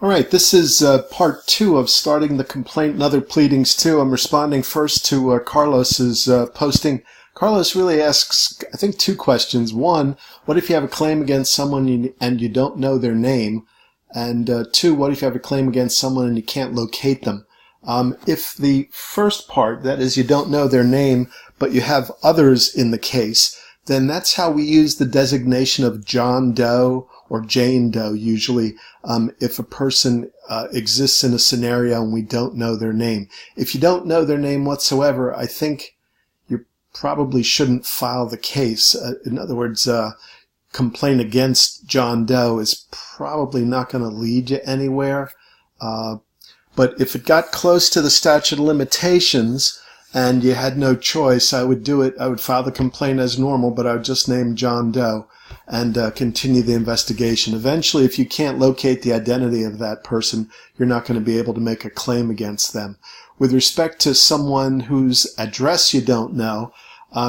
All right, this is part two of starting the complaint and other pleadings too. I'm responding first to Carlos's posting. Carlos really asks, I think, two questions. One, what if you have a claim against someone and you don't know their name? And two, what if you have a claim against someone and you can't locate them? If the first part, that is, you don't know their name, but you have others in the case, then that's how we use the designation of John Doe or Jane Doe usually, if a person exists in a scenario and we don't know their name. If you don't know their name whatsoever, I think you probably shouldn't file the case. In other words, complaint against John Doe is probably not going to lead you anywhere. But if it got close to the statute of limitations and you had no choice, I would do it. I would file the complaint as normal, but I would just name John Doe and continue the investigation. Eventually, if you can't locate the identity of that person, you're not going to be able to make a claim against them. With respect to someone whose address you don't know,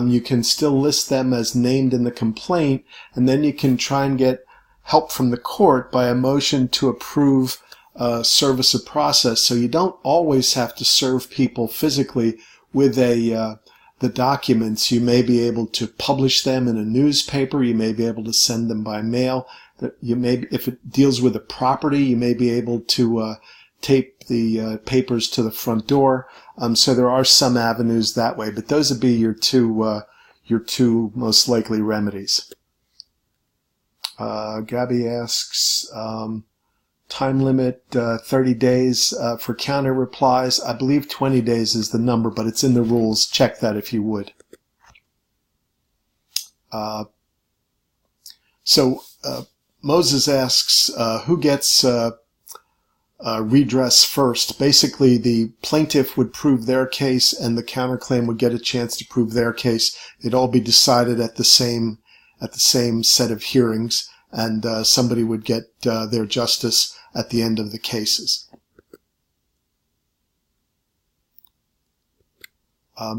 you can still list them as named in the complaint, and then you can try and get help from the court by a motion to approve service of process. So you don't always have to serve people physically with the documents. You may be able to publish them in a newspaper. You may be able to send them by mail. If it deals with a property, you may be able to tape the papers to the front door. So there are some avenues that way, but those would be your two most likely remedies. Gabby asks, time limit 30 days for counter replies. I believe 20 days is the number, but it's in the rules. Check that if you would. Moses asks, who gets redress first? Basically, the plaintiff would prove their case and the counterclaim would get a chance to prove their case. It'd all be decided at the same set of hearings, and somebody would get their justice at the end of the cases. I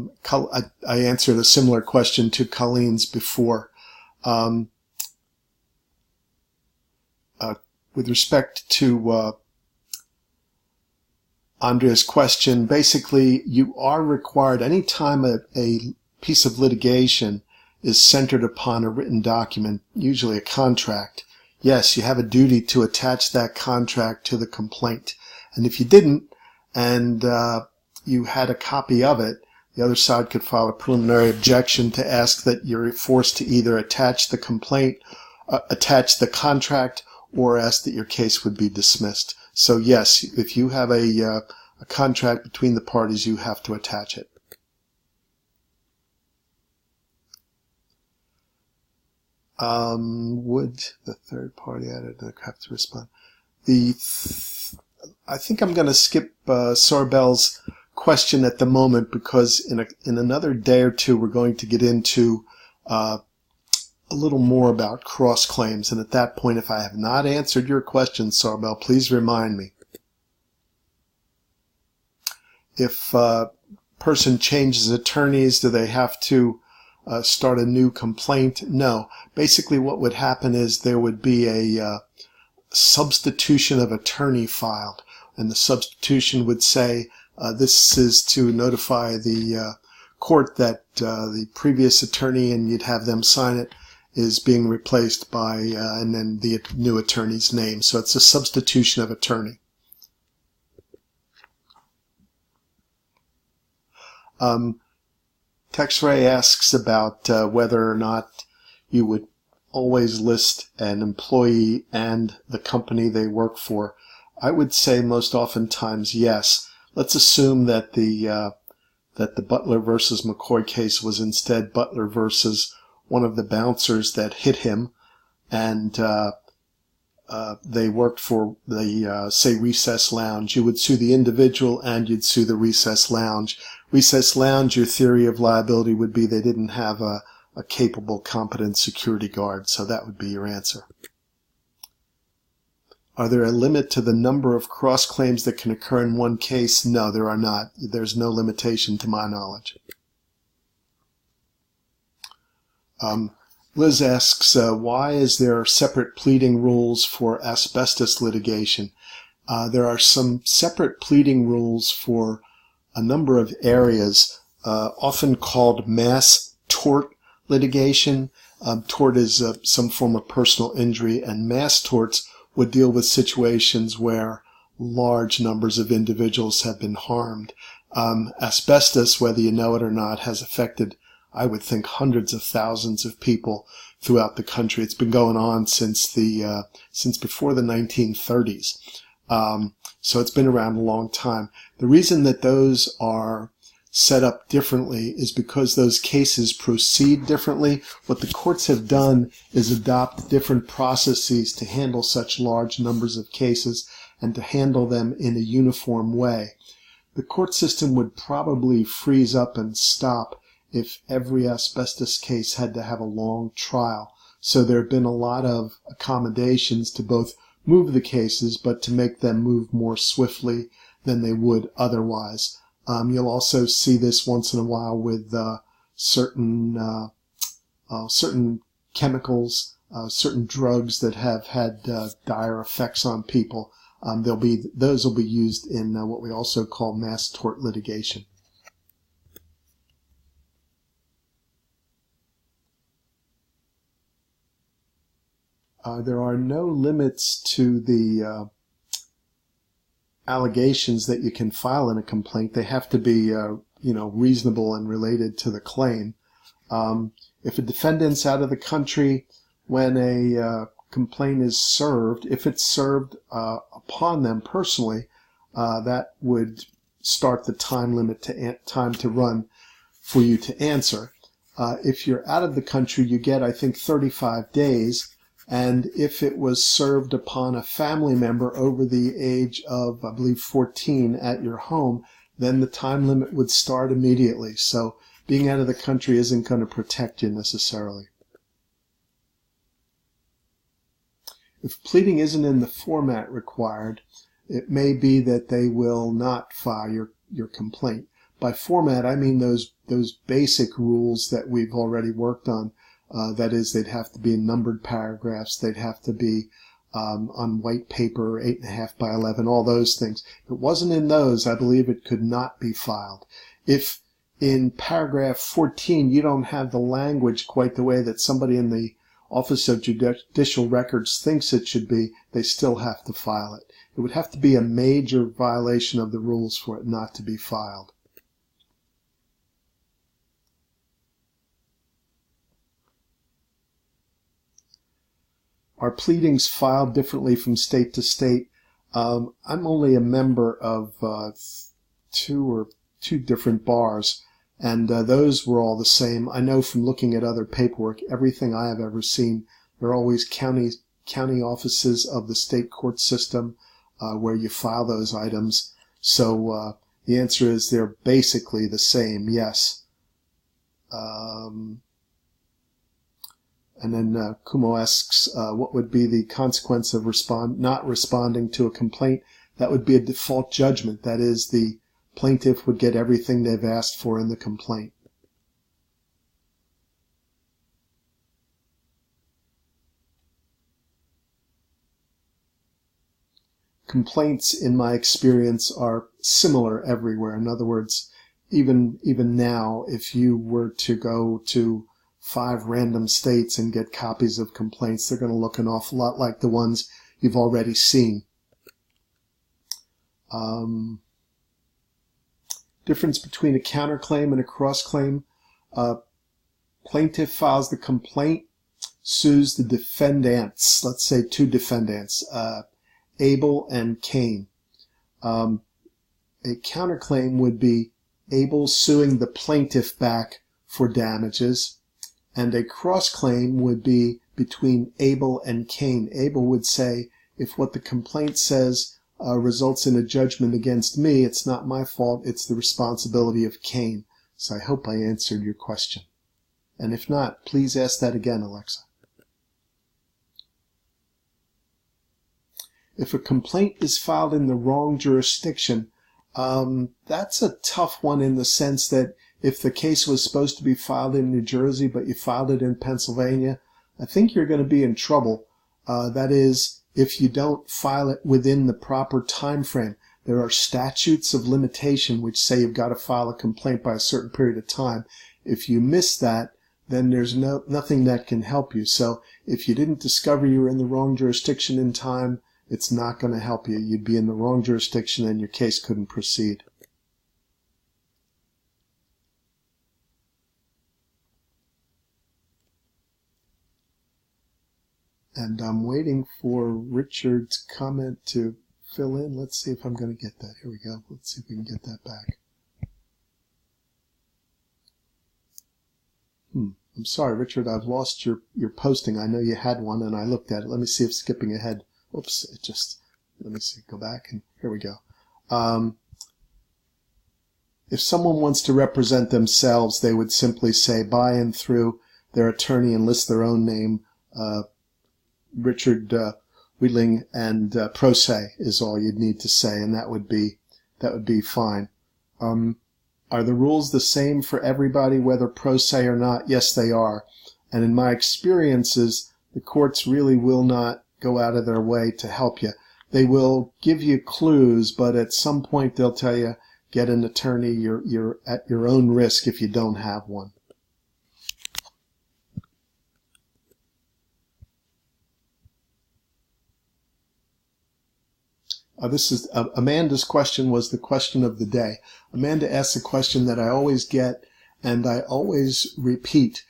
answered a similar question to Colleen's before. With respect to Andrea's question, basically you are required, any time a piece of litigation is centered upon a written document, usually a contract, yes, you have a duty to attach that contract to the complaint. And if you didn't, and you had a copy of it, the other side could file a preliminary objection to ask that you're forced to either attach the complaint, attach the contract, or ask that your case would be dismissed. So yes, if you have a contract between the parties, you have to attach it. Would the third party have to respond? I think I'm going to skip Sorbel's question at the moment, because in another day or two we're going to get into a little more about cross claims, and at that point, if I have not answered your question, Sorbel, please remind me. If a person changes attorneys, do they have to start a new complaint? No. Basically what would happen is there would be a substitution of attorney filed, and the substitution would say this is to notify the court that the previous attorney, and you'd have them sign it, is being replaced by and then the new attorney's name. So it's a substitution of attorney. TexRay asks about whether or not you would always list an employee and the company they work for. I would say most oftentimes yes. Let's assume that the Butler versus McCoy case was instead Butler versus one of the bouncers that hit him, and they worked for the, say, Recess Lounge. You would sue the individual and you'd sue the Recess Lounge. Recess Lounge, your theory of liability would be they didn't have a capable, competent security guard, so that would be your answer. Are there a limit to the number of cross claims that can occur in one case? No, there are not. There's no limitation to my knowledge. Liz asks, why is there separate pleading rules for asbestos litigation? There are some separate pleading rules for a number of areas, often called mass tort litigation. Tort is some form of personal injury, and mass torts would deal with situations where large numbers of individuals have been harmed. Asbestos, whether you know it or not, has affected, I would think, hundreds of thousands of people throughout the country. It's been going on since before the 1930s. So it's been around a long time. The reason that those are set up differently is because those cases proceed differently. What the courts have done is adopt different processes to handle such large numbers of cases and to handle them in a uniform way. The court system would probably freeze up and stop if every asbestos case had to have a long trial. So there have been a lot of accommodations to both move the cases, but to make them move more swiftly than they would otherwise. You'll also see this once in a while with certain chemicals, certain drugs that have had dire effects on people. Those will be used in what we also call mass tort litigation. There are no limits to the allegations that you can file in a complaint. They have to be, reasonable and related to the claim. If a defendant's out of the country when a complaint is served, if it's served upon them personally, that would start the time limit time to run for you to answer. If you're out of the country, you get, I think, 35 days. And if it was served upon a family member over the age of, I believe, 14 at your home, then the time limit would start immediately. So being out of the country isn't going to protect you necessarily. If pleading isn't in the format required, it may be that they will not file your complaint. By format, I mean those basic rules that we've already worked on. That is, they'd have to be in numbered paragraphs. They'd have to be on white paper, 8.5 by 11, all those things. If it wasn't in those, I believe it could not be filed. If in paragraph 14 you don't have the language quite the way that somebody in the Office of Judicial Records thinks it should be, they still have to file it. It would have to be a major violation of the rules for it not to be filed. Are pleadings filed differently from state to state? I'm only a member of two different bars, and those were all the same. I know from looking at other paperwork, everything I have ever seen, they're always county offices of the state court system where you file those items. So the answer is they're basically the same, yes. And then Kumo asks, what would be the consequence of not responding to a complaint? That would be a default judgment. That is, the plaintiff would get everything they've asked for in the complaint. Complaints, in my experience, are similar everywhere. In other words, even now, if you were to go to 5 random states and get copies of complaints, they're going to look an awful lot like the ones you've already seen. Difference between a counterclaim and a cross-claim. Plaintiff files the complaint, sues the defendants, let's say 2 defendants, Abel and Cain. A counterclaim would be Abel suing the plaintiff back for damages, and a cross-claim would be between Abel and Cain. Abel would say, if what the complaint says results in a judgment against me, it's not my fault, it's the responsibility of Cain. So I hope I answered your question. And if not, please ask that again, Alexa. If a complaint is filed in the wrong jurisdiction, that's a tough one in the sense that if the case was supposed to be filed in New Jersey, but you filed it in Pennsylvania, I think you're going to be in trouble. That is, if you don't file it within the proper time frame. There are statutes of limitation which say you've got to file a complaint by a certain period of time. If you miss that, then there's nothing that can help you. So if you didn't discover you were in the wrong jurisdiction in time, it's not going to help you. You'd be in the wrong jurisdiction and your case couldn't proceed. And I'm waiting for Richard's comment to fill in. Let's see if I'm going to get that. Here we go. Let's see if we can get that back. I'm sorry, Richard, I've lost your posting. I know you had one, and I looked at it. Let me see if skipping ahead. Oops, let me see, go back, and here we go. If someone wants to represent themselves, they would simply say by and through their attorney and list their own name. Richard Wheeling and pro se is all you'd need to say, and that would be fine. Are the rules the same for everybody, whether pro se or not? Yes, they are. And in my experiences, the courts really will not go out of their way to help you. They will give you clues, but at some point they'll tell you, get an attorney. You're at your own risk if you don't have one. This is Amanda's question was the question of the day. Amanda asks a question that I always get and I always repeat.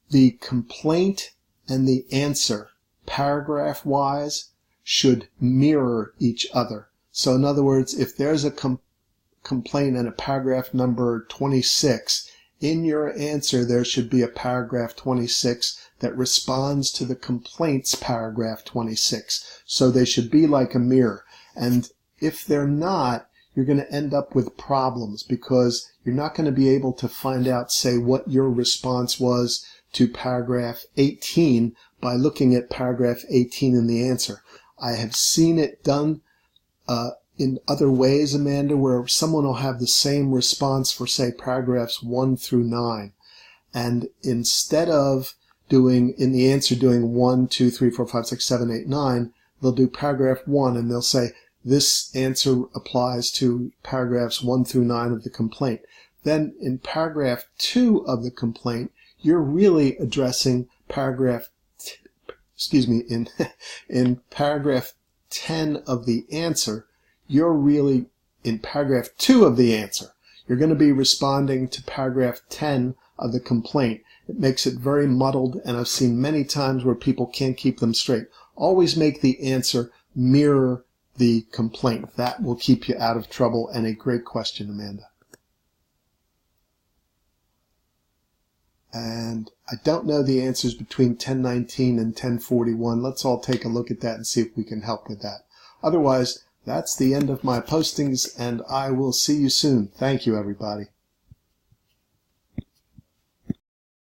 The complaint and the answer, paragraph-wise, should mirror each other. So in other words, if there's a complaint and a paragraph number 26, in your answer there should be a paragraph 26 that responds to the complaint's paragraph 26. So they should be like a mirror. And if they're not, you're going to end up with problems because you're not going to be able to find out, say, what your response was to paragraph 18 by looking at paragraph 18 in the answer. I have seen it done in other ways, Amanda, where someone will have the same response for, say, paragraphs 1 through 9. And instead of doing, in the answer, doing 1, 2, 3, 4, 5, 6, 7, 8, 9, they'll do paragraph 1 and they'll say, this answer applies to paragraphs 1 through 9 of the complaint. Then in paragraph 2 of the complaint, you're really addressing paragraph, in paragraph 10 of the answer, you're really in paragraph 2 of the answer. You're going to be responding to paragraph 10 of the complaint. It makes it very muddled, and I've seen many times where people can't keep them straight. Always make the answer mirror the complaint. That will keep you out of trouble, and a great question, Amanda. And I don't know the answers between 1019 and 1041. Let's all take a look at that and see if we can help with that. Otherwise, that's the end of my postings, and I will see you soon. Thank you, everybody.